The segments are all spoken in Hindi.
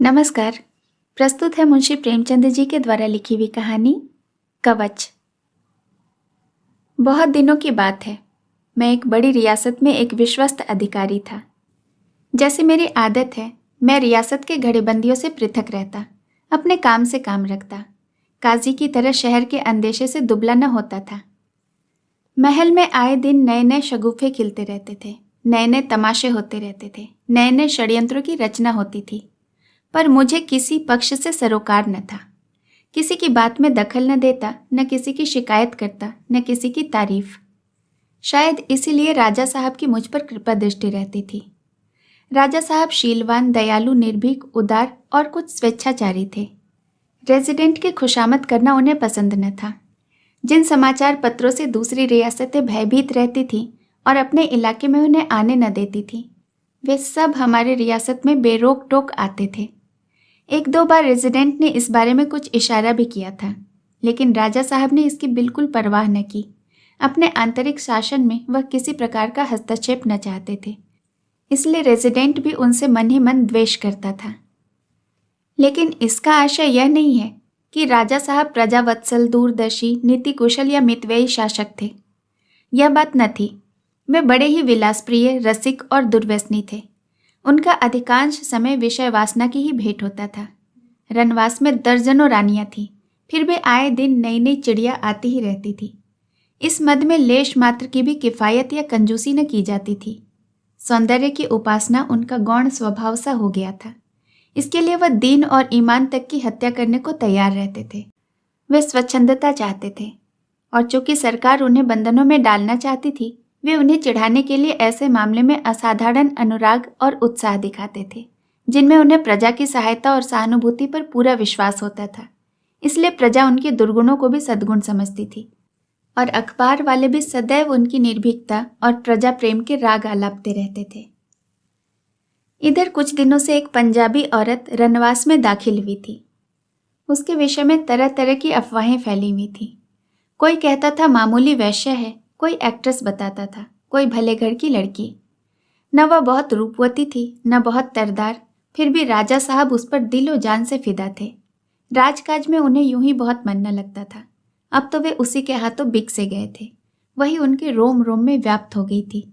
नमस्कार। प्रस्तुत है मुंशी प्रेमचंद जी के द्वारा लिखी हुई कहानी कवच। बहुत दिनों की बात है। मैं एक बड़ी रियासत में एक विश्वस्त अधिकारी था। जैसे मेरी आदत है, मैं रियासत के घड़ेबंदियों से पृथक रहता, अपने काम से काम रखता, काजी की तरह शहर के अंदेशे से दुबला न होता था। महल में आए दिन नए नए शगुफे खिलते रहते थे, नए नए तमाशे होते रहते थे, नए नए षड्यंत्रों की रचना होती थी। पर मुझे किसी पक्ष से सरोकार न था। किसी की बात में दखल न देता, न किसी की शिकायत करता, न किसी की तारीफ। शायद इसीलिए राजा साहब की मुझ पर कृपा दृष्टि रहती थी। राजा साहब शीलवान, दयालु, निर्भीक, उदार और कुछ स्वेच्छाचारी थे। रेजिडेंट की खुशामद करना उन्हें पसंद न था। जिन समाचार पत्रों से दूसरी रियासतें भयभीत रहती थीं और अपने इलाके में उन्हें आने न देती थीं, वे सब हमारे रियासत में बेरोक टोक आते थे। एक दो बार रेजिडेंट ने इस बारे में कुछ इशारा भी किया था, लेकिन राजा साहब ने इसकी बिल्कुल परवाह न की। अपने आंतरिक शासन में वह किसी प्रकार का हस्तक्षेप न चाहते थे, इसलिए रेजिडेंट भी उनसे मन ही मन द्वेष करता था। लेकिन इसका आशय यह नहीं है कि राजा साहब प्रजावत्सल, दूरदर्शी, नीति कुशल या मितव्ययी शासक थे। यह बात न थी। वे बड़े ही विलासप्रिय, रसिक और दुर्व्यसनी थे। उनका अधिकांश समय विषय वासना की ही भेंट होता था। रनवास में दर्जनों रानियां थीं, फिर भी आए दिन नई नई चिड़िया आती ही रहती थी। इस मद में लेश मात्र की भी किफायत या कंजूसी न की जाती थी। सौंदर्य की उपासना उनका गौण स्वभाव सा हो गया था। इसके लिए वह दीन और ईमान तक की हत्या करने को तैयार रहते थे। वे स्वच्छंदता चाहते थे, और चूंकि सरकार उन्हें बंधनों में डालना चाहती थी, वे उन्हें चिढ़ाने के लिए ऐसे मामले में असाधारण अनुराग और उत्साह दिखाते थे, जिनमें उन्हें प्रजा की सहायता और सहानुभूति पर पूरा विश्वास होता था। इसलिए प्रजा उनके दुर्गुणों को भी सद्गुण समझती थी, और अखबार वाले भी सदैव उनकी निर्भीकता और प्रजा प्रेम के राग आलापते रहते थे। इधर कुछ दिनों से एक पंजाबी औरत रनवास में दाखिल हुई थी। उसके विषय में तरह तरह की अफवाहें फैली हुई थी। कोई कहता था मामूली वैश्य है, कोई एक्ट्रेस बताता था, कोई भले घर की लड़की। न वह बहुत रूपवती थी, न बहुत तरदार, फिर भी राजा साहब उस पर दिलो जान से फिदा थे। राजकाज में उन्हें यूं ही बहुत मन न लगता था। अब तो वे उसी के हाथों बिक से गए थे। वही उनके रोम रोम में व्याप्त हो गई थी।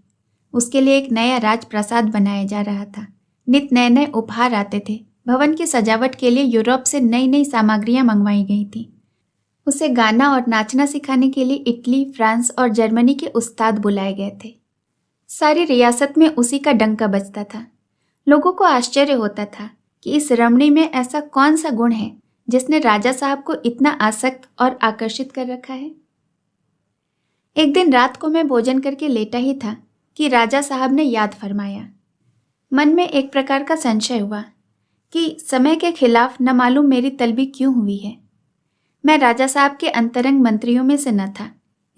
उसके लिए एक नया राजप्रासाद बनाया जा रहा था। नित नए नए उपहार आते थे। भवन की सजावट के लिए यूरोप से नई नई सामग्रियां मंगवाई गई थी। उसे गाना और नाचना सिखाने के लिए इटली, फ्रांस और जर्मनी के उस्ताद बुलाए गए थे। सारी रियासत में उसी का डंका बजता था। लोगों को आश्चर्य होता था कि इस रमणी में ऐसा कौन सा गुण है जिसने राजा साहब को इतना आसक्त और आकर्षित कर रखा है। एक दिन रात को मैं भोजन करके लेटा ही था कि राजा साहब ने याद फरमाया। मन में एक प्रकार का संशय हुआ कि समय के खिलाफ न मालूम मेरी तलबी क्यों हुई है। मैं राजा साहब के अंतरंग मंत्रियों में से न था,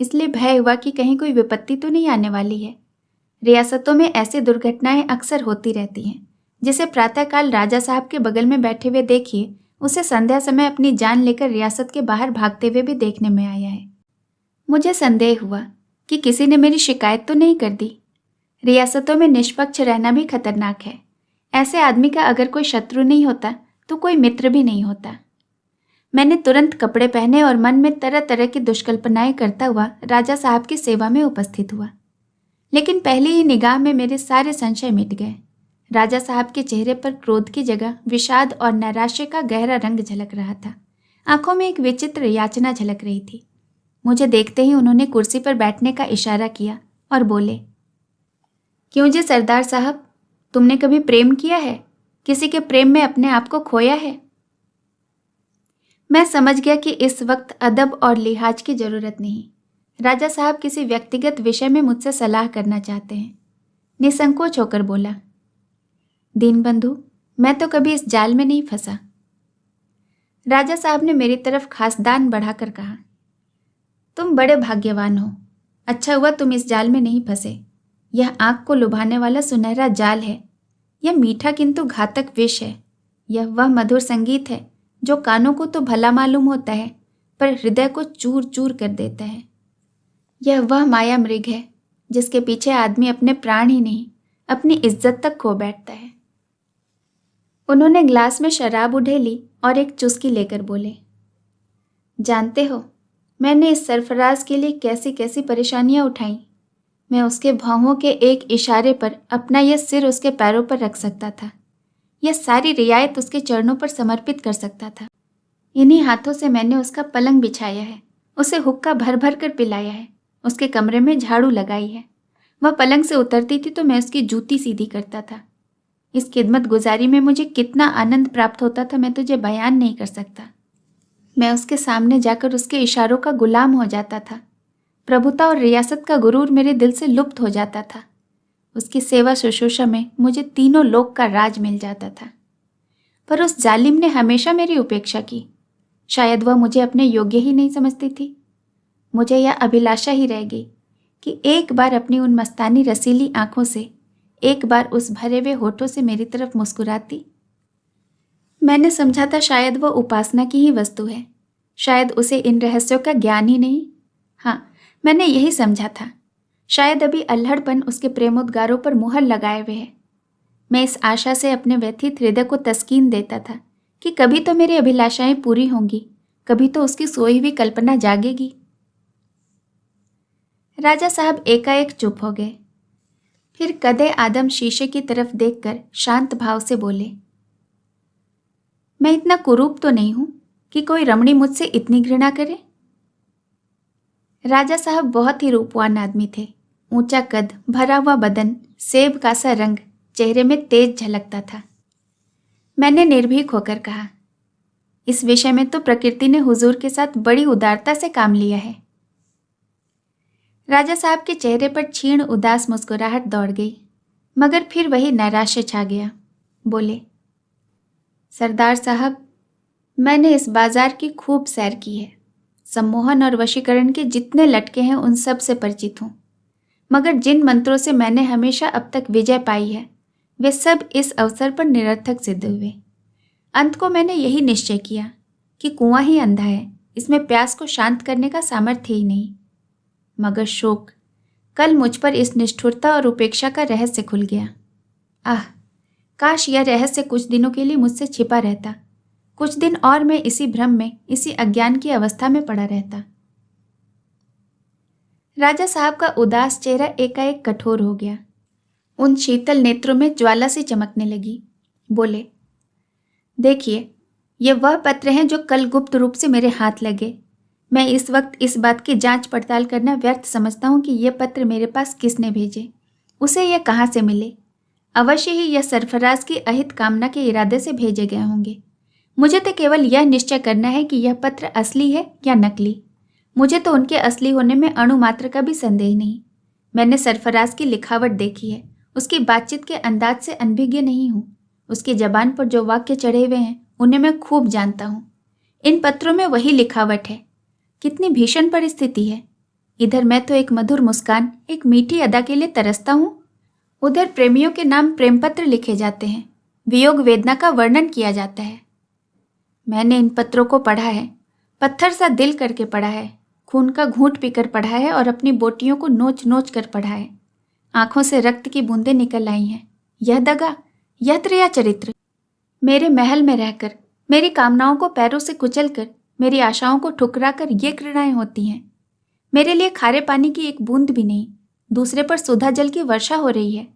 इसलिए भय हुआ कि कहीं कोई विपत्ति तो नहीं आने वाली है। रियासतों में ऐसी दुर्घटनाएं अक्सर होती रहती हैं, जिसे प्रातःकाल राजा साहब के बगल में बैठे हुए देखिए, उसे संध्या समय अपनी जान लेकर रियासत के बाहर भागते हुए भी देखने में आया है। मुझे संदेह हुआ कि किसी ने मेरी शिकायत तो नहीं कर दी। रियासतों में निष्पक्ष रहना भी खतरनाक है। ऐसे आदमी का अगर कोई शत्रु नहीं होता तो कोई मित्र भी नहीं होता। मैंने तुरंत कपड़े पहने और मन में तरह तरह की दुष्कल्पनाएं करता हुआ राजा साहब की सेवा में उपस्थित हुआ। लेकिन पहली ही निगाह में मेरे सारे संशय मिट गए। राजा साहब के चेहरे पर क्रोध की जगह विषाद और नैराश्य का गहरा रंग झलक रहा था। आंखों में एक विचित्र याचना झलक रही थी। मुझे देखते ही उन्होंने कुर्सी पर बैठने का इशारा किया और बोले, क्यों जी सरदार साहब, तुमने कभी प्रेम किया है? किसी के प्रेम में अपने आप को खोया है? मैं समझ गया कि इस वक्त अदब और लिहाज की जरूरत नहीं। राजा साहब किसी व्यक्तिगत विषय में मुझसे सलाह करना चाहते हैं। निसंकोच होकर बोला, दीनबंधु, मैं तो कभी इस जाल में नहीं फंसा। राजा साहब ने मेरी तरफ खासदान बढ़ाकर कहा, तुम बड़े भाग्यवान हो। अच्छा हुआ तुम इस जाल में नहीं फंसे। यह आंख को लुभाने वाला सुनहरा जाल है। यह मीठा किंतु घातक विष है। यह वह मधुर संगीत है जो कानों को तो भला मालूम होता है, पर हृदय को चूर चूर कर देता है। यह वह माया मृग है जिसके पीछे आदमी अपने प्राण ही नहीं, अपनी इज्जत तक खो बैठता है। उन्होंने ग्लास में शराब उधेली और एक चुस्की लेकर बोले, जानते हो, मैंने इस सरफराज के लिए कैसी कैसी परेशानियां उठाई। मैं उसके भौहों के एक इशारे पर अपना यह सिर उसके पैरों पर रख सकता था। यह सारी रियायत उसके चरणों पर समर्पित कर सकता था। इन्हीं हाथों से मैंने उसका पलंग बिछाया है, उसे हुक्का भर भर कर पिलाया है, उसके कमरे में झाड़ू लगाई है। वह पलंग से उतरती थी तो मैं उसकी जूती सीधी करता था। इस खिदमत गुजारी में मुझे कितना आनंद प्राप्त होता था मैं तुझे बयान नहीं कर सकता। मैं उसके सामने जाकर उसके इशारों का गुलाम हो जाता था। प्रभुता और रियासत का गुरूर मेरे दिल से लुप्त हो जाता था। उसकी सेवा शुश्रूषा में मुझे तीनों लोक का राज मिल जाता था। पर उस जालिम ने हमेशा मेरी उपेक्षा की। शायद वह मुझे अपने योग्य ही नहीं समझती थी। मुझे यह अभिलाषा ही रह गई कि एक बार अपनी उन मस्तानी रसीली आंखों से, एक बार उस भरे हुए होठों से मेरी तरफ मुस्कुराती। मैंने समझा था शायद वह उपासना की ही वस्तु है, शायद उसे इन रहस्यों का ज्ञान ही नहीं। हाँ, मैंने यही समझा था। शायद अभी अल्हड़पन उसके प्रेमोद्गारों पर मुहर लगाए हुए है। मैं इस आशा से अपने व्यथित हृदय को तस्कीन देता था कि कभी तो मेरी अभिलाषाएं पूरी होंगी, कभी तो उसकी सोई हुई कल्पना जागेगी। राजा साहब एकाएक चुप हो गए। फिर कदे आदम शीशे की तरफ देखकर शांत भाव से बोले, मैं इतना कुरूप तो नहीं हूं कि कोई रमणी मुझसे इतनी घृणा करे। राजा साहब बहुत ही रूपवान आदमी थे। ऊंचा कद, भरा हुआ बदन, सेब का सा रंग, चेहरे में तेज झलकता था। मैंने निर्भीक होकर कहा, इस विषय में तो प्रकृति ने हुजूर के साथ बड़ी उदारता से काम लिया है। राजा साहब के चेहरे पर क्षीण उदास मुस्कुराहट दौड़ गई, मगर फिर वही नैराश्य छा गया। बोले, सरदार साहब, मैंने इस बाजार की खूब सैर की है। सम्मोहन और वशीकरण के जितने लटके हैं उन सब से परिचित हूँ, मगर जिन मंत्रों से मैंने हमेशा अब तक विजय पाई है वे सब इस अवसर पर निरर्थक सिद्ध हुए। अंत को मैंने यही निश्चय किया कि कुआं ही अंधा है, इसमें प्यास को शांत करने का सामर्थ्य ही नहीं। मगर शोक, कल मुझ पर इस निष्ठुरता और उपेक्षा का रहस्य खुल गया। आह, काश यह रहस्य कुछ दिनों के लिए मुझसे छिपा रहता। कुछ दिन और मैं इसी भ्रम में, इसी अज्ञान की अवस्था में पड़ा रहता। राजा साहब का उदास चेहरा एकाएक कठोर हो गया। उन शीतल नेत्रों में ज्वाला सी चमकने लगी। बोले, देखिए, ये वह पत्र हैं जो कल गुप्त रूप से मेरे हाथ लगे। मैं इस वक्त इस बात की जांच पड़ताल करना व्यर्थ समझता हूँ कि ये पत्र मेरे पास किसने भेजे, उसे यह कहाँ से मिले। अवश्य ही यह सरफराज की अहित कामना के इरादे से भेजे गए होंगे। मुझे तो केवल यह निश्चय करना है कि यह पत्र असली है या नकली। मुझे तो उनके असली होने में अणु मात्र का भी संदेह नहीं। मैंने सरफराज की लिखावट देखी है, उसकी बातचीत के अंदाज से अनभिज्ञ नहीं हूँ। उसकी जबान पर जो वाक्य चढ़े हुए हैं उन्हें मैं खूब जानता हूँ। इन पत्रों में वही लिखावट है। कितनी भीषण परिस्थिति है। इधर मैं तो एक मधुर मुस्कान, एक मीठी अदा के लिए तरसता हूँ, उधर प्रेमियों के नाम प्रेम पत्र लिखे जाते हैं, वियोग वेदना का वर्णन किया जाता है। मैंने इन पत्रों को पढ़ा है, पत्थर सा दिल करके पढ़ा है, खून का घूंट पीकर पढ़ा है और अपनी बोटियों को नोच नोच कर पढ़ा है। आंखों से रक्त की बूंदें निकल आई हैं। यह दगा, यह त्रिया चरित्र। मेरे महल में रहकर, मेरी कामनाओं को पैरों से कुचल कर, मेरी आशाओं को ठुकरा कर ये घृणाएं होती हैं। मेरे लिए खारे पानी की एक बूंद भी नहीं, दूसरे पर सुधा जल की वर्षा हो रही है।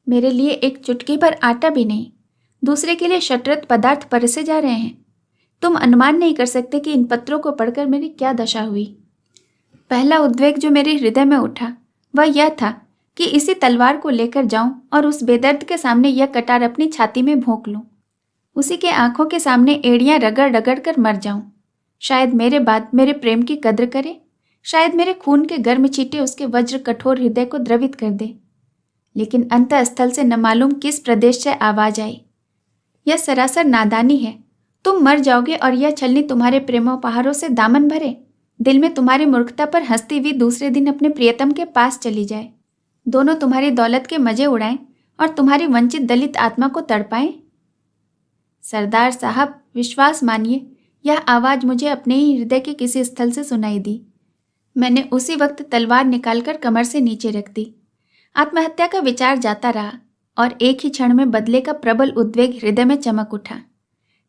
मेरे लिए एक चुटकी भर आटा भी नहीं, दूसरे के लिए शटरत पदार्थ परसे जा रहे हैं। तुम अनुमान नहीं कर सकते कि इन पत्रों को पढ़कर मेरी क्या दशा हुई। पहला उद्वेग जो मेरे हृदय में उठा वह यह था कि इसी तलवार को लेकर जाऊं और उस बेदर्द के सामने यह कटार अपनी छाती में भोंक लूं। उसी के आंखों के सामने एड़ियां रगड़ रगड़ कर मर जाऊं। शायद मेरे बाद मेरे प्रेम की कद्र करे, शायद मेरे खून के गर्म चींटे उसके वज्र कठोर हृदय को द्रवित कर दे। लेकिन अंतःस्थल से न मालूम किस प्रदेश से आवाज आई, यह सरासर नादानी है। तुम मर जाओगे और यह छलनी तुम्हारे प्रेमोपहारों से दामन भरे, दिल में तुम्हारी मूर्खता पर हंसती हुई दूसरे दिन अपने प्रियतम के पास चली जाए। दोनों तुम्हारी दौलत के मजे उड़ाएं और तुम्हारी वंचित दलित आत्मा को तड़पाएं। सरदार साहब, विश्वास मानिए, यह आवाज मुझे अपने ही हृदय के किसी स्थल से सुनाई दी। मैंने उसी वक्त तलवार निकालकर कमर से नीचे रख दी। आत्महत्या का विचार जाता रहा और एक ही क्षण में बदले का प्रबल उद्वेग हृदय में चमक उठा।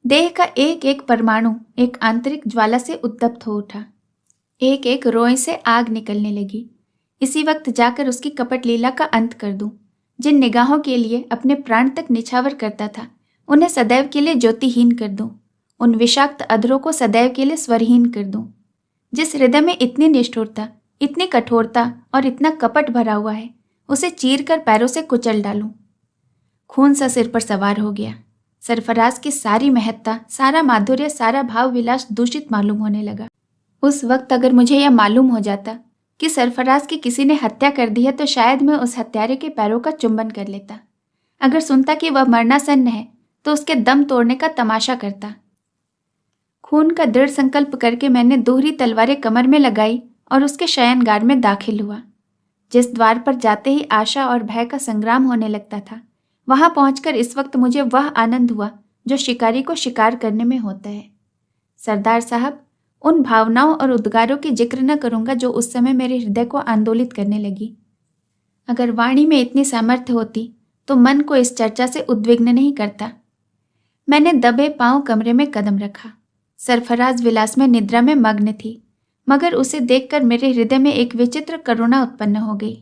देह का एक एक परमाणु एक आंतरिक ज्वाला से उत्तप्त हो उठा। एक एक रोए से आग निकलने लगी। इसी वक्त जाकर उसकी कपट लीला का अंत कर दूं। जिन निगाहों के लिए अपने प्राण तक निछावर करता था, उन्हें सदैव के लिए ज्योतिहीन कर दूं। उन विषाक्त अधरों को सदैव के लिए स्वरहीन कर दूं। जिस हृदय में इतनी निष्ठुरता, इतनी कठोरता और इतना कपट भरा हुआ है, उसे चीर कर पैरों से कुचल डालूं। खून सा सिर पर सवार हो गया। सरफराज की सारी महत्ता, सारा माधुर्य, सारा भाव विलास दूषित मालूम होने लगा। उस वक्त अगर मुझे यह मालूम हो जाता कि सरफराज की किसी ने हत्या कर दी है, तो शायद मैं उस हत्यारे के पैरों का चुंबन कर लेता। अगर सुनता कि वह मरणासन्न है, तो उसके दम तोड़ने का तमाशा करता। खून का दृढ़ संकल्प करके मैंने दोहरी तलवारें कमर में लगाई और उसके शयनगार में दाखिल हुआ। जिस द्वार पर जाते ही आशा और भय का संग्राम होने लगता था, वहां पहुंचकर इस वक्त मुझे वह आनंद हुआ जो शिकारी को शिकार करने में होता है। सरदार साहब, उन भावनाओं और उद्गारों की जिक्र न करूंगा जो उस समय मेरे हृदय को आंदोलित करने लगी। अगर वाणी में इतनी सामर्थ्य होती तो मन को इस चर्चा से उद्विग्न नहीं करता। मैंने दबे पांव कमरे में कदम रखा। सरफराज विलास में निद्रा में मग्न थी, मगर उसे देखकर मेरे हृदय में एक विचित्र करुणा उत्पन्न हो गई।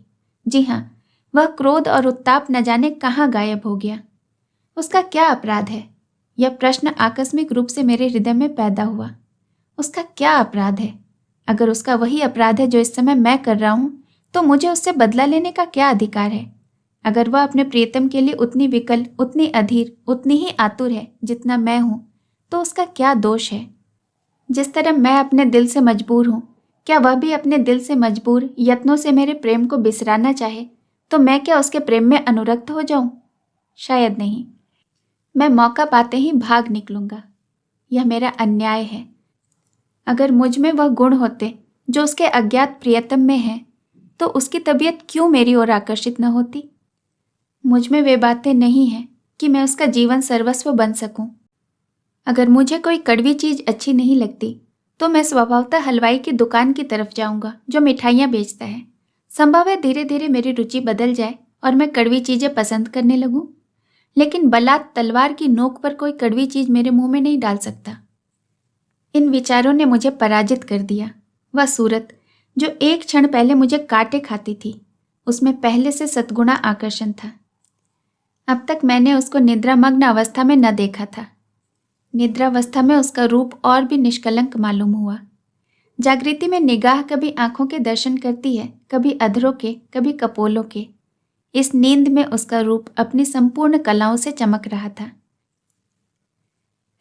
जी हाँ, वह क्रोध और उत्ताप न जाने कहाँ गायब हो गया। उसका क्या अपराध है? यह प्रश्न आकस्मिक रूप से मेरे हृदय में पैदा हुआ। उसका क्या अपराध है? अगर उसका वही अपराध है जो इस समय मैं कर रहा हूं, तो मुझे उससे बदला लेने का क्या अधिकार है? अगर वह अपने प्रियतम के लिए उतनी विकल, उतनी अधीर, उतनी ही आतुर है जितना मैं हूं, तो उसका क्या दोष है? जिस तरह मैं अपने दिल से मजबूर हूं, क्या वह भी अपने दिल से मजबूर यत्नों से मेरे प्रेम को बिसराना चाहे, तो मैं क्या उसके प्रेम में अनुरक्त हो जाऊं? शायद नहीं। मैं मौका पाते ही भाग निकलूंगा। यह मेरा अन्याय है। अगर मुझ में वह गुण होते जो उसके अज्ञात प्रियतम में है, तो उसकी तबीयत क्यों मेरी ओर आकर्षित न होती? मुझ में वे बातें नहीं हैं कि मैं उसका जीवन सर्वस्व बन सकूं। अगर मुझे कोई कड़वी चीज अच्छी नहीं लगती, तो मैं स्वभावतः हलवाई की दुकान की तरफ जाऊंगा जो मिठाइयाँ बेचता है। संभव है धीरे धीरे मेरी रुचि बदल जाए और मैं कड़वी चीजें पसंद करने लगूं। लेकिन बलात् तलवार की नोक पर कोई कड़वी चीज मेरे मुंह में नहीं डाल सकता। इन विचारों ने मुझे पराजित कर दिया। वह सूरत जो एक क्षण पहले मुझे काटे खाती थी, उसमें पहले से सतगुणा आकर्षण था। अब तक मैंने उसको निद्रामग्न अवस्था में न देखा था। निद्रावस्था में उसका रूप और भी निष्कलंक मालूम हुआ। जागृति में निगाह कभी आंखों के दर्शन करती है, कभी अधरों के, कभी कपोलों के। इस नींद में उसका रूप अपनी संपूर्ण कलाओं से चमक रहा था।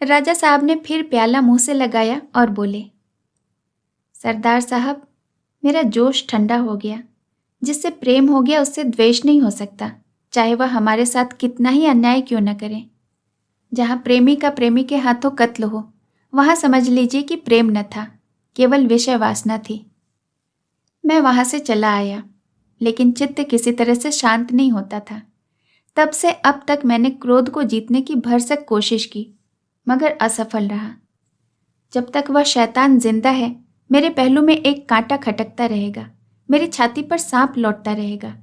राजा साहब ने फिर प्याला मुंह से लगाया और बोले, सरदार साहब, मेरा जोश ठंडा हो गया। जिससे प्रेम हो गया उससे द्वेष नहीं हो सकता, चाहे वह हमारे साथ कितना ही अन्याय क्यों न करे। जहाँ प्रेमी का प्रेमी के हाथों कत्ल हो, वहाँ समझ लीजिए कि प्रेम न था, केवल विषय वासना थी। मैं वहाँ से चला आया, लेकिन चित्त किसी तरह से शांत नहीं होता था। तब से अब तक मैंने क्रोध को जीतने की भरसक कोशिश की, मगर असफल रहा। जब तक वह शैतान जिंदा है, मेरे पहलू में एक कांटा खटकता रहेगा, मेरी छाती पर सांप लौटता रहेगा।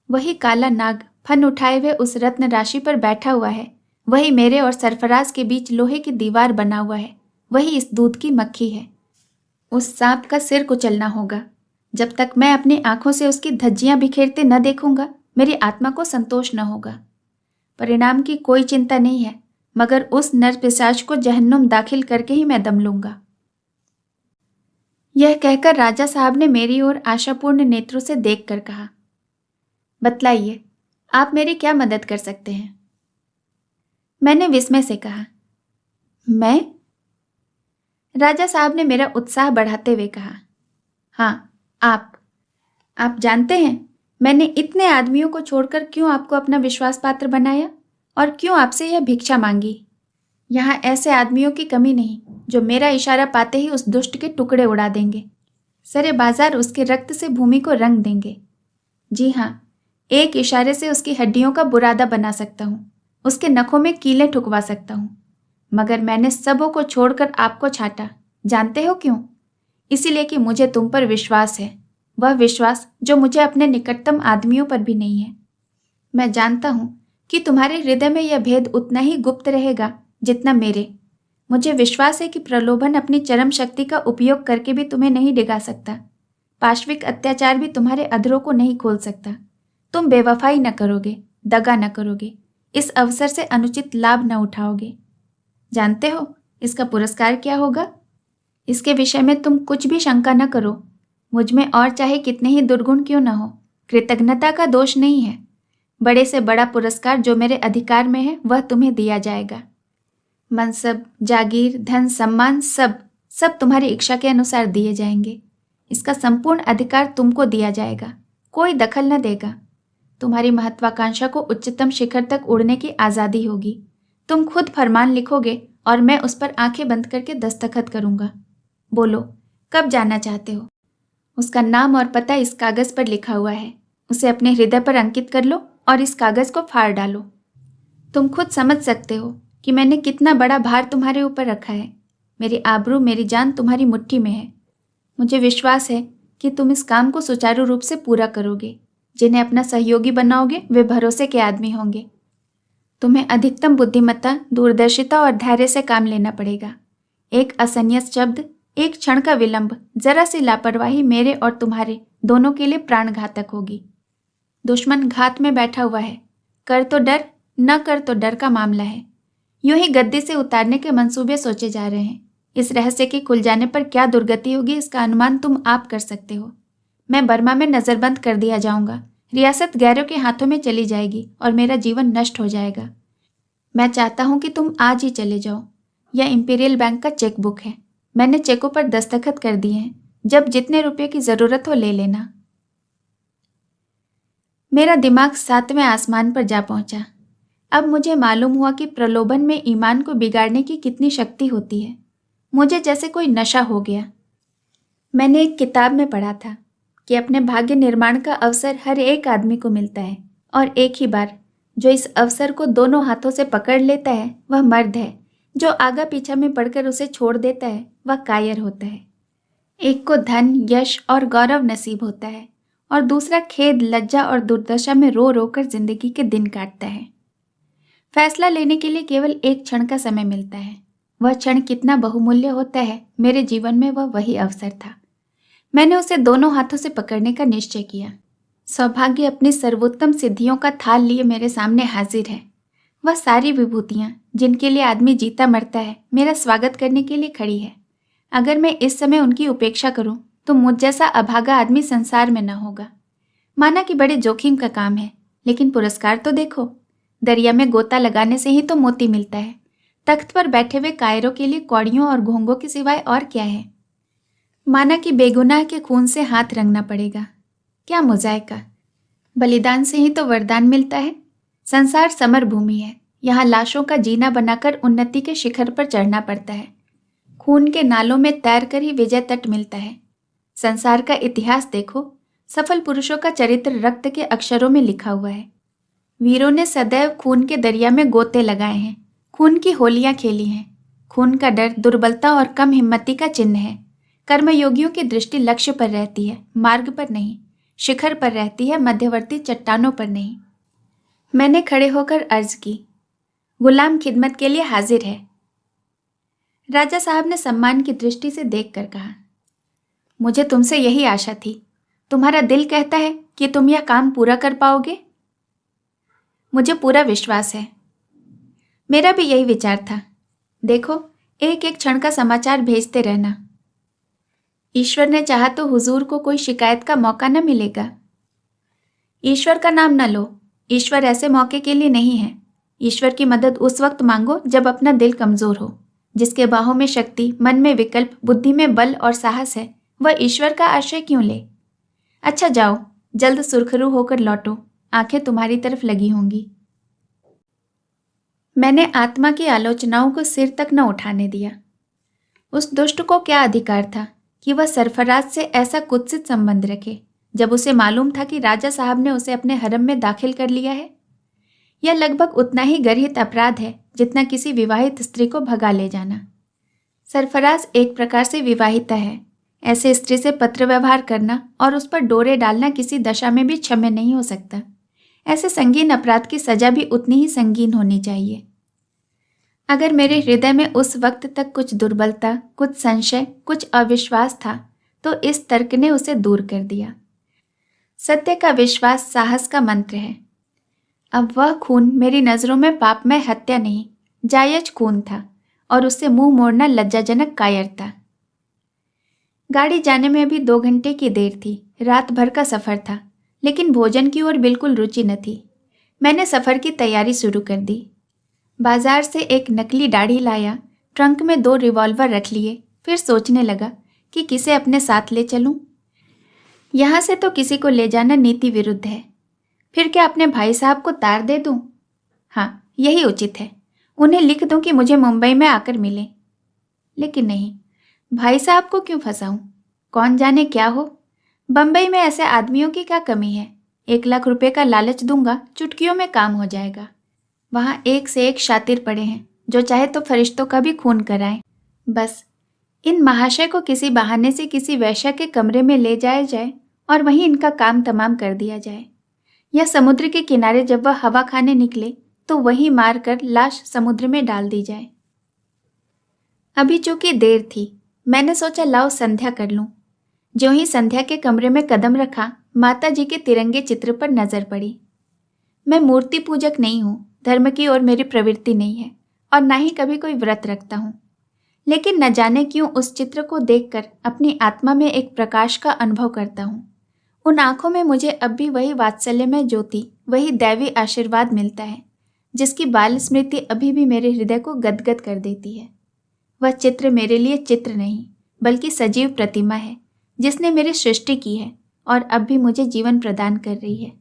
वही काला नाग फन उठाए हुए उस रत्न राशि पर बैठा हुआ है, वही मेरे और सरफराज के बीच लोहे की दीवार बना हुआ है, वही इस दूध की मक्खी है। उस सांप का सिर कुचलना होगा। जब तक मैं अपनी आंखों से उसकी धज्जियां बिखेरते न देखूंगा, मेरी आत्मा को संतोष न होगा। परिणाम की कोई चिंता नहीं है, मगर उस नर पिशाच को जहन्नुम दाखिल करके ही मैं दम लूंगा। यह कहकर राजा साहब ने मेरी ओर आशापूर्ण नेत्रों से देखकर कहा, बतलाइए, आप मेरी क्या मदद कर सकते हैं? मैंने विस्मय से कहा, मैं? राजा साहब ने मेरा उत्साह बढ़ाते हुए कहा, हाँ, आप जानते हैं मैंने इतने आदमियों को छोड़कर क्यों आपको अपना विश्वास पात्र बनाया और क्यों आपसे यह भिक्षा मांगी। यहाँ ऐसे आदमियों की कमी नहीं जो मेरा इशारा पाते ही उस दुष्ट के टुकड़े उड़ा देंगे, सरे बाजार उसके रक्त से भूमि को रंग देंगे। जी हाँ, एक इशारे से उसकी हड्डियों का बुरादा बना सकता हूँ, उसके नखों में कीलें ठुकवा सकता हूँ। मगर मैंने सबों को छोड़कर आपको छाटा। जानते हो क्यों? इसीलिए कि मुझे तुम पर विश्वास है, वह विश्वास जो मुझे अपने निकटतम आदमियों पर भी नहीं है। मैं जानता हूँ कि तुम्हारे हृदय में यह भेद उतना ही गुप्त रहेगा जितना मेरे। मुझे विश्वास है कि प्रलोभन अपनी चरम शक्ति का उपयोग करके भी तुम्हें नहीं डिगा सकता। पाशविक अत्याचार भी तुम्हारे अधरों को नहीं खोल सकता। तुम बेवफाई न करोगे, दगा न करोगे, इस अवसर से अनुचित लाभ न उठाओगे। जानते हो इसका पुरस्कार क्या होगा? इसके विषय में तुम कुछ भी शंका न करो। मुझ में और चाहे कितने ही दुर्गुण क्यों न हो, कृतज्ञता का दोष नहीं है। बड़े से बड़ा पुरस्कार जो मेरे अधिकार में है वह तुम्हें दिया जाएगा। मनसब, जागीर, धन, सम्मान सब तुम्हारी इच्छा के अनुसार दिए जाएंगे। इसका संपूर्ण अधिकार तुमको दिया जाएगा, कोई दखल न देगा। तुम्हारी महत्वाकांक्षा को उच्चतम शिखर तक उड़ने की आज़ादी होगी। तुम खुद फरमान लिखोगे और मैं उस पर आंखें बंद करके दस्तखत करूंगा। बोलो, कब जाना चाहते हो? उसका नाम और पता इस कागज पर लिखा हुआ है। उसे अपने हृदय पर अंकित कर लो और इस कागज को फाड़ डालो। तुम खुद समझ सकते हो कि मैंने कितना बड़ा भार तुम्हारे ऊपर रखा है। मेरी आबरू, मेरी जान तुम्हारी मुट्ठी में है। मुझे विश्वास है कि तुम इस काम को सुचारू रूप से पूरा करोगे। जिन्हें अपना सहयोगी बनाओगे वे भरोसे के आदमी होंगे। तुम्हें अधिकतम बुद्धिमत्ता, दूरदर्शिता और धैर्य से काम लेना पड़ेगा। एक असन्यस्त शब्द, एक क्षण का विलंब, जरा सी लापरवाही मेरे और तुम्हारे दोनों के लिए प्राणघातक होगी। दुश्मन घात में बैठा हुआ है। कर तो डर, न कर तो डर का मामला है। यूं ही गद्दी से उतारने के मंसूबे सोचे जा रहे हैं। इस रहस्य के खुल जाने पर क्या दुर्गति होगी इसका अनुमान तुम आप कर सकते हो। मैं बर्मा में नज़रबंद कर दिया जाऊंगा। रियासत गैरों के हाथों में चली जाएगी और मेरा जीवन नष्ट हो जाएगा। मैं चाहता हूं कि तुम आज ही चले जाओ। यह इंपीरियल बैंक का चेक बुक है। मैंने चेकों पर दस्तखत कर दिए हैं। जब जितने रुपये की जरूरत हो ले लेना। मेरा दिमाग 7वें आसमान पर जा पहुंचा। अब मुझे मालूम हुआ कि प्रलोभन में ईमान को बिगाड़ने की कितनी शक्ति होती है। मुझे जैसे कोई नशा हो गया। मैंने एक किताब में पढ़ा था कि अपने भाग्य निर्माण का अवसर हर एक आदमी को मिलता है और एक ही बार। जो इस अवसर को दोनों हाथों से पकड़ लेता है वह मर्द है। जो आगा पीछा में पड़कर उसे छोड़ देता है वह कायर होता है। एक को धन, यश और गौरव नसीब होता है और दूसरा खेद, लज्जा और दुर्दशा में रो रो कर जिंदगी के दिन काटता है। फैसला लेने के लिए केवल एक क्षण का समय मिलता है। वह क्षण कितना बहुमूल्य होता है, मेरे जीवन में वह वही अवसर था। मैंने उसे दोनों हाथों से पकड़ने का निश्चय किया। सौभाग्य अपनी सर्वोत्तम सिद्धियों का थाल लिए मेरे सामने हाजिर है। वह सारी विभूतियां जिनके लिए आदमी जीता मरता है मेरा स्वागत करने के लिए खड़ी है। अगर मैं इस समय उनकी उपेक्षा करूं तो मुझ जैसा अभागा आदमी संसार में न होगा। माना कि बड़े जोखिम का काम है, लेकिन पुरस्कार तो देखो। दरिया में गोता लगाने से ही तो मोती मिलता है। तख्त पर बैठे हुए कायरों के लिए कौड़ियों और घोंघों के सिवाय और क्या है। माना कि बेगुनाह के खून से हाथ रंगना पड़ेगा। क्या मुजायका। बलिदान से ही तो वरदान मिलता है। संसार समर भूमि है। यहाँ लाशों का जीना बनाकर उन्नति के शिखर पर चढ़ना पड़ता है। खून के नालों में तैरकर ही विजय तट मिलता है। संसार का इतिहास देखो। सफल पुरुषों का चरित्र रक्त के अक्षरों में लिखा हुआ है। वीरों ने सदैव खून के दरिया में गोते लगाए हैं, खून की होलियां खेली हैं। खून का डर दुर्बलता और कम हिम्मती का चिन्ह है। कर्मयोगियों की दृष्टि लक्ष्य पर रहती है, मार्ग पर नहीं। शिखर पर रहती है, मध्यवर्ती चट्टानों पर नहीं। मैंने खड़े होकर अर्ज की, गुलाम खिदमत के लिए हाजिर है। राजा साहब ने सम्मान की दृष्टि से देखकर कहा, मुझे तुमसे यही आशा थी। तुम्हारा दिल कहता है कि तुम यह काम पूरा कर पाओगे। मुझे पूरा विश्वास है। मेरा भी यही विचार था। देखो, एक एक क्षण का समाचार भेजते रहना। ईश्वर ने चाहा तो हुजूर को कोई शिकायत का मौका न मिलेगा। ईश्वर का नाम न लो। ईश्वर ऐसे मौके के लिए नहीं है। ईश्वर की मदद उस वक्त मांगो जब अपना दिल कमजोर हो। जिसके बाहों में शक्ति, मन में विकल्प, बुद्धि में बल और साहस है, वह ईश्वर का आश्रय क्यों ले। अच्छा जाओ, जल्द सुरखरू होकर लौटो। आंखें तुम्हारी तरफ लगी होंगी। मैंने आत्मा की आलोचनाओं को सिर तक न उठाने दिया। उस दुष्ट को क्या अधिकार था कि वह सरफराज से ऐसा कुत्सित संबंध रखे, जब उसे मालूम था कि राजा साहब ने उसे अपने हरम में दाखिल कर लिया है। यह लगभग उतना ही गर्हित अपराध है जितना किसी विवाहित स्त्री को भगा ले जाना। सरफराज एक प्रकार से विवाहिता है। ऐसे स्त्री से पत्र व्यवहार करना और उस पर डोरे डालना किसी दशा में भी क्षम्य नहीं हो सकता। ऐसे संगीन अपराध की सजा भी उतनी ही संगीन होनी चाहिए। अगर मेरे हृदय में उस वक्त तक कुछ दुर्बलता, कुछ संशय, कुछ अविश्वास था, तो इस तर्क ने उसे दूर कर दिया। सत्य का विश्वास साहस का मंत्र है। अब वह खून मेरी नजरों में पापमय हत्या नहीं, जायज खून था, और उससे मुंह मोड़ना लज्जाजनक कायरता। गाड़ी जाने में अभी 2 घंटे की देर थी। रात भर का सफर था, लेकिन भोजन की ओर बिल्कुल रुचि न थी। मैंने सफर की तैयारी शुरू कर दी। बाजार से एक नकली दाढ़ी लाया, ट्रंक में 2 रिवॉल्वर रख लिए, फिर सोचने लगा कि किसे अपने साथ ले चलूं। यहाँ से तो किसी को ले जाना नीति विरुद्ध है। फिर क्या अपने भाई साहब को तार दे दूं? हाँ, यही उचित है। उन्हें लिख दूं कि मुझे मुंबई में आकर मिले। लेकिन नहीं, भाई साहब को क्यों फंसाऊं? कौन जाने क्या हो। बंबई में ऐसे आदमियों की क्या कमी है। 1 लाख रुपए का लालच दूंगा, चुटकियों में काम हो जाएगा। वहाँ एक से एक शातिर पड़े हैं, जो चाहे तो फरिश्तों का भी खून कराएं। बस इन महाशय को किसी बहाने से किसी वैश्या के कमरे में ले जाया जाए और वहीं इनका काम तमाम कर दिया जाए। या समुद्र के किनारे जब वह हवा खाने निकले तो वहीं मारकर लाश समुद्र में डाल दी जाए। अभी चूंकि देर थी, मैंने सोचा लाओ संध्या कर लूं। जो ही संध्या के कमरे में कदम रखा, माता जी के तिरंगे चित्र पर नजर पड़ी। मैं मूर्ति पूजक नहीं हूँ, धर्म की ओर मेरी प्रवृत्ति नहीं है, और ना ही कभी कोई व्रत रखता हूँ। लेकिन न जाने क्यों उस चित्र को देखकर अपनी आत्मा में एक प्रकाश का अनुभव करता हूँ। उन आंखों में मुझे अब भी वही वात्सल्यमय ज्योति, वही दैवी आशीर्वाद मिलता है, जिसकी बाल स्मृति अभी भी मेरे हृदय को गदगद कर देती है। वह चित्र मेरे लिए चित्र नहीं, बल्कि सजीव प्रतिमा है, जिसने मेरी सृष्टि की है और अब भी मुझे जीवन प्रदान कर रही है।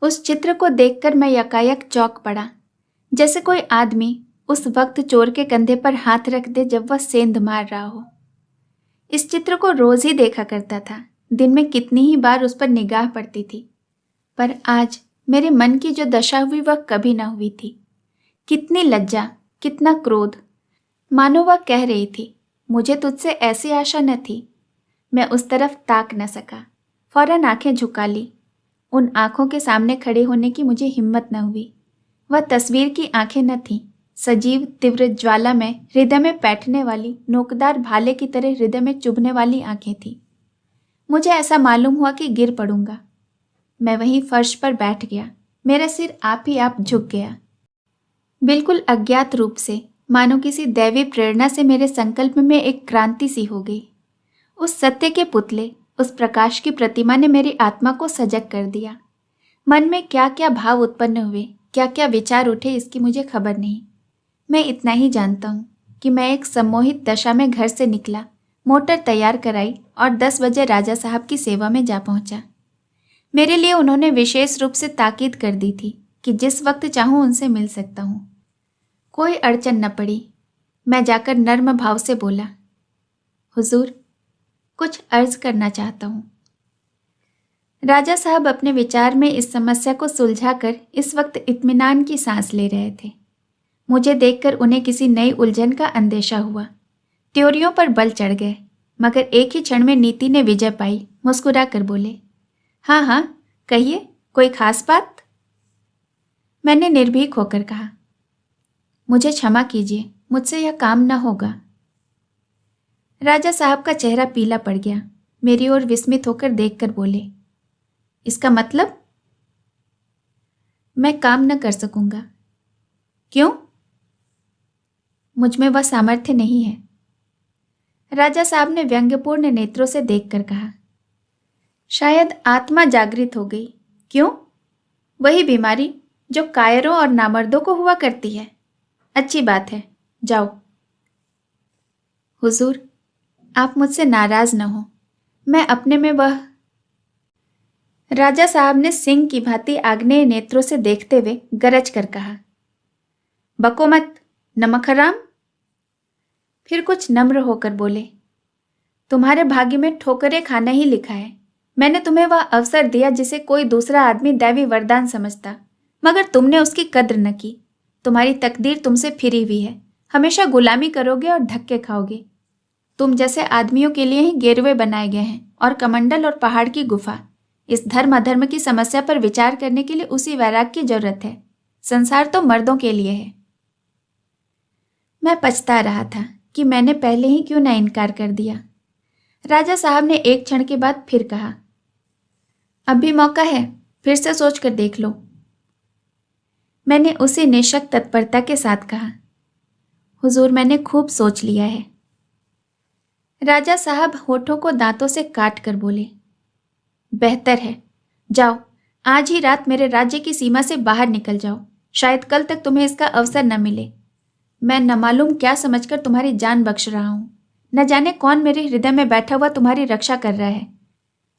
उस चित्र को देखकर मैं यकायक चौंक पड़ा, जैसे कोई आदमी उस वक्त चोर के कंधे पर हाथ रख दे जब वह सेंध मार रहा हो। इस चित्र को रोज ही देखा करता था, दिन में कितनी ही बार उस पर निगाह पड़ती थी, पर आज मेरे मन की जो दशा हुई वह कभी ना हुई थी। कितनी लज्जा, कितना क्रोध, मानो वह कह रही थी, मुझे तुझसे ऐसी आशा न थी। मैं उस तरफ ताक न सका, फौरन आंखें झुका ली। उन आंखों के सामने खड़े होने की मुझे हिम्मत न हुई। वह तस्वीर की आंखें न थीं, सजीव तीव्र ज्वाला में हृदय में बैठने वाली, नोकदार भाले की तरह हृदय में चुभने वाली आंखें थीं। मुझे ऐसा मालूम हुआ कि गिर पड़ूंगा। मैं वहीं फर्श पर बैठ गया। मेरा सिर आप ही आप झुक गया। बिल्कुल अज्ञात रूप से, मानो किसी दैवी प्रेरणा से मेरे संकल्प में एक क्रांति सी हो गई। उस सत्य के पुतले, उस प्रकाश की प्रतिमा ने मेरी आत्मा को सजग कर दिया। मन में क्या क्या भाव उत्पन्न हुए, क्या क्या विचार उठे, इसकी मुझे खबर नहीं। मैं इतना ही जानता हूँ कि मैं एक सम्मोहित दशा में घर से निकला, मोटर तैयार कराई और 10 बजे राजा साहब की सेवा में जा पहुंचा। मेरे लिए उन्होंने विशेष रूप से ताकीद कर दी थी कि जिस वक्त चाहूँ उनसे मिल सकता हूँ। कोई अड़चन न पड़ी। मैं जाकर नर्म भाव से बोला, हुजूर, कुछ अर्ज करना चाहता हूँ। राजा साहब अपने विचार में इस समस्या को सुलझाकर इस वक्त इत्मीनान की सांस ले रहे थे। मुझे देखकर उन्हें किसी नई उलझन का अंदेशा हुआ। त्योरियों पर बल चढ़ गए, मगर एक ही क्षण में नीति ने विजय पाई। मुस्कुरा कर बोले, हाँ हाँ कहिए, कोई खास बात? मैंने निर्भीक होकर कहा, मुझे क्षमा कीजिए, मुझसे यह काम न होगा। राजा साहब का चेहरा पीला पड़ गया। मेरी ओर विस्मित होकर देखकर बोले, इसका मतलब? मैं काम न कर सकूंगा। क्यों? मुझ में वह सामर्थ्य नहीं है। राजा साहब ने व्यंग्यपूर्ण नेत्रों से देखकर कहा, शायद आत्मा जागृत हो गई। क्यों? वही बीमारी जो कायरों और नामर्दों को हुआ करती है। अच्छी बात है, जाओ। हुजूर, आप मुझसे नाराज न हो। मैं अपने में वह। राजा साहब ने सिंह की भांति आग्नेय नेत्रों से देखते हुए गरज कर कहा, बको मत, नमक हराम। फिर कुछ नम्र होकर बोले, तुम्हारे भाग्य में ठोकरें खाना ही लिखा है। मैंने तुम्हें वह अवसर दिया जिसे कोई दूसरा आदमी दैवी वरदान समझता, मगर तुमने उसकी कद्र न की। तुम्हारी तकदीर तुमसे फिरी हुई है। हमेशा गुलामी करोगे और धक्के खाओगे। तुम जैसे आदमियों के लिए ही गेरवे बनाए गए हैं, और कमंडल और पहाड़ की गुफा, इस धर्म अधर्म की समस्या पर विचार करने के लिए उसी वैराग्य की जरूरत है। संसार तो मर्दों के लिए है। मैं पछता रहा था कि मैंने पहले ही क्यों ना इनकार कर दिया। राजा साहब ने एक क्षण के बाद फिर कहा, अब भी मौका है, फिर से सोच कर देख लो। मैंने उसी निशक तत्परता के साथ कहा, हुजूर मैंने खूब सोच लिया है। राजा साहब होठों को दांतों से काट कर बोले, बेहतर है, जाओ आज ही रात मेरे राज्य की सीमा से बाहर निकल जाओ। शायद कल तक तुम्हें इसका अवसर न मिले। मैं न मालूम क्या समझकर तुम्हारी जान बख्श रहा हूं। न जाने कौन मेरे हृदय में बैठा हुआ तुम्हारी रक्षा कर रहा है।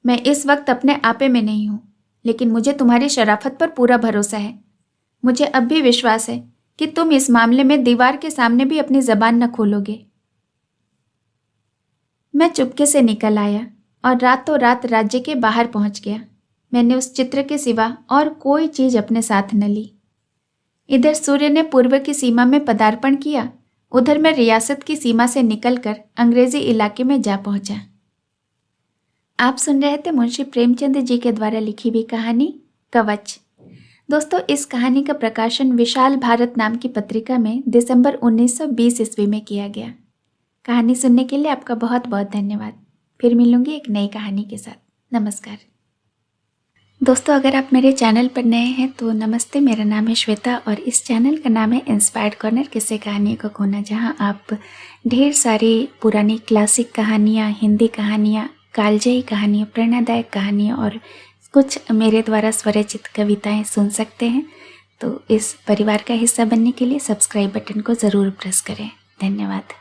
मैं इस वक्त अपने आपे में नहीं हूं, लेकिन मुझे तुम्हारी शराफत पर पूरा भरोसा है। मुझे अब भी विश्वास है कि तुम इस मामले में दीवार के सामने भी अपनी जबान न खोलोगे। मैं चुपके से निकल आया और रातों रात राज्य के बाहर पहुंच गया। मैंने उस चित्र के सिवा और कोई चीज अपने साथ न ली। इधर सूर्य ने पूर्व की सीमा में पदार्पण किया, उधर मैं रियासत की सीमा से निकलकर अंग्रेजी इलाके में जा पहुंचा। आप सुन रहे थे मुंशी प्रेमचंद जी के द्वारा लिखी हुई कहानी कवच। दोस्तों, इस कहानी का प्रकाशन विशाल भारत नाम की पत्रिका में दिसंबर 1920 ईस्वी में किया गया। कहानी सुनने के लिए आपका बहुत बहुत धन्यवाद। फिर मिलूंगी एक नई कहानी के साथ। नमस्कार दोस्तों, अगर आप मेरे चैनल पर नए हैं तो नमस्ते, मेरा नाम है श्वेता और इस चैनल का नाम है इंस्पायर्ड कॉर्नर, किस्से कहानियों का कोना, जहां आप ढेर सारी पुरानी क्लासिक कहानियां, हिंदी कहानियां, कालजयी कहानियां, प्रेरणादायक कहानियां और कुछ मेरे द्वारा स्वरचित कविताएं सुन सकते हैं। तो इस परिवार का हिस्सा बनने के लिए सब्सक्राइब बटन को ज़रूर प्रेस करें। धन्यवाद।